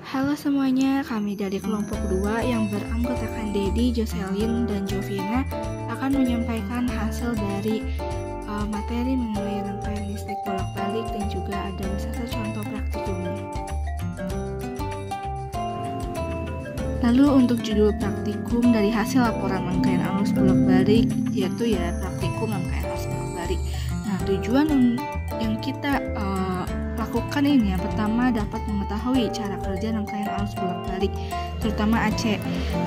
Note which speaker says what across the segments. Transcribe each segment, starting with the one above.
Speaker 1: Halo semuanya, kami dari kelompok 2 yang beranggotakan Dedi, Jocelyn, dan Jovina akan menyampaikan hasil dari materi mengenai rangkaian listrik bolak-balik dan juga ada beberapa contoh praktikumnya. Lalu untuk judul praktikum dari hasil laporan rangkaian arus bolak-balik yaitu praktikum rangkaian arus bolak-balik. Nah, tujuan yang kita lakukan ini yang pertama dapat mengetahui cara kerja rangkaian arus bolak-balik terutama AC.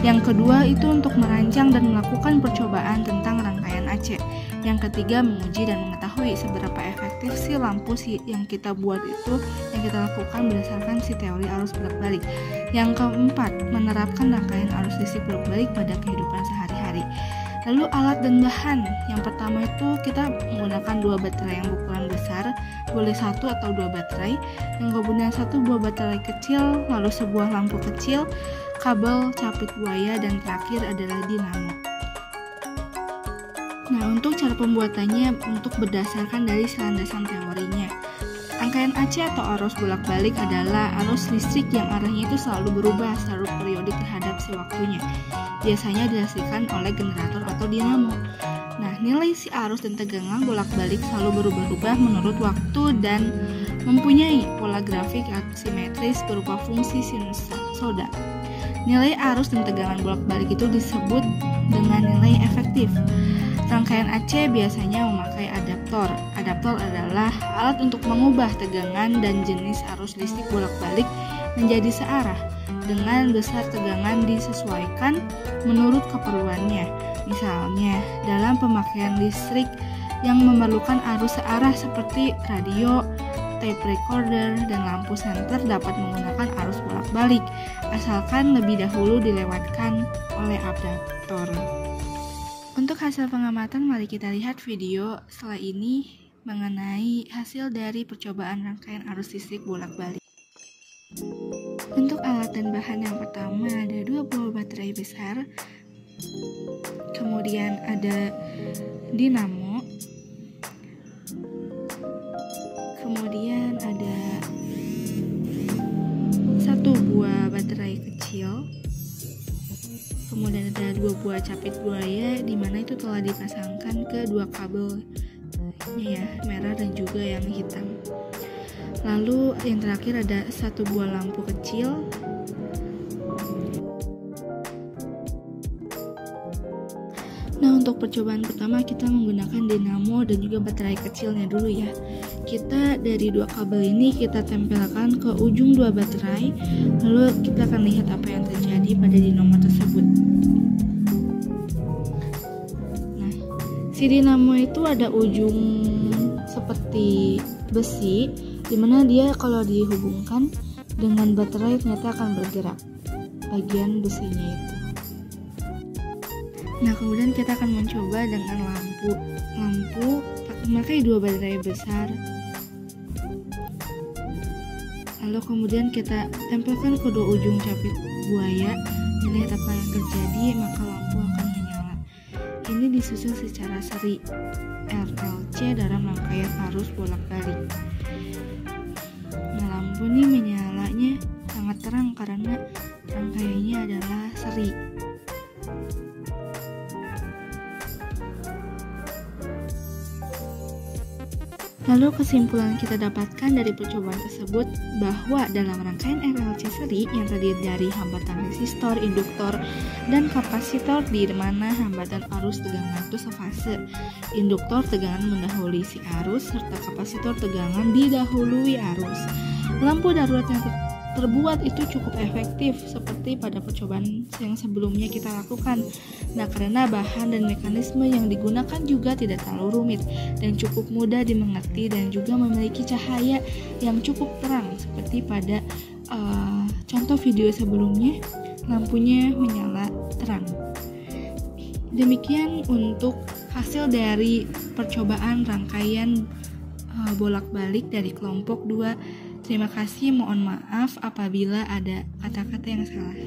Speaker 1: Yang kedua itu untuk merancang dan melakukan percobaan tentang rangkaian AC. Yang ketiga menguji dan mengetahui seberapa efektif si lampu yang kita buat itu yang kita lakukan berdasarkan si teori arus bolak-balik. Yang keempat menerapkan rangkaian arus listrik bolak-balik pada kehidupan sehari-hari. Lalu alat dan bahan, yang pertama itu kita menggunakan 2 baterai yang berukuran besar, boleh 1 atau 2 baterai, yang kemudian 1 buah baterai kecil, lalu sebuah lampu kecil, kabel capit buaya, dan terakhir adalah dinamo. Nah, untuk cara pembuatannya untuk berdasarkan dari landasan teorinya. Rangkaian AC atau arus bolak-balik adalah arus listrik yang arahnya itu selalu berubah secara periodik terhadap si waktunya. Biasanya dihasilkan oleh generator atau dinamo. Nah, nilai si arus dan tegangan bolak-balik selalu berubah-ubah menurut waktu dan mempunyai pola grafik simetris berupa fungsi sinusoida. Nilai arus dan tegangan bolak-balik itu disebut dengan nilai efektif. Rangkaian AC biasanya memakai adaptor. Adaptor adalah alat untuk mengubah tegangan dan jenis arus listrik bolak-balik menjadi searah dengan besar tegangan disesuaikan menurut keperluannya. Misalnya, dalam pemakaian listrik yang memerlukan arus searah seperti radio, tape recorder, dan lampu senter dapat menggunakan arus bolak-balik, asalkan lebih dahulu dilewatkan oleh adaptor. Untuk hasil pengamatan, mari kita lihat video setelah ini mengenai hasil dari percobaan rangkaian arus listrik bolak-balik. Untuk alat dan bahan yang pertama ada 2 buah baterai besar, kemudian ada dinamo, kemudian ada 1 buah baterai kecil, kemudian ada 2 buah capit buaya di mana itu telah dipasangkan ke 2 kabelnya merah dan juga yang hitam. Lalu yang terakhir ada 1 buah lampu kecil. Nah, untuk percobaan pertama kita menggunakan dinamo dan juga baterai kecilnya dulu ya. Kita dari 2 kabel ini kita tempelkan ke ujung 2 baterai, lalu kita akan lihat apa yang terjadi pada dinamo tersebut. Nah, si dinamo itu ada ujung seperti besi, dimana dia kalau dihubungkan dengan baterai ternyata akan bergerak bagian besinya itu. Nah, kemudian kita akan mencoba dengan lampu memakai 2 baterai besar. Lalu kemudian kita tempelkan kedua ujung capit buaya. Lihat apa yang terjadi, maka lampu akan menyala. Ini disusun secara seri RLC dalam rangkaian arus bolak-balik. Nah, lampu ini menyalanya sangat terang karena rangkaiannya adalah seri. Lalu kesimpulan kita dapatkan dari percobaan tersebut bahwa dalam rangkaian RLC seri yang terdiri dari hambatan resistor, induktor, dan kapasitor di mana hambatan arus tegangan itu sefase. Induktor tegangan mendahului si arus serta kapasitor tegangan didahului arus. Lampu darurat yang terbuat itu cukup efektif seperti pada percobaan yang sebelumnya kita lakukan. Nah, karena bahan dan mekanisme yang digunakan juga tidak terlalu rumit dan cukup mudah dimengerti dan juga memiliki cahaya yang cukup terang seperti pada contoh video sebelumnya, lampunya menyala terang. Demikian untuk hasil dari percobaan rangkaian bolak-balik dari kelompok 2. Terima kasih, mohon maaf apabila ada kata-kata yang salah.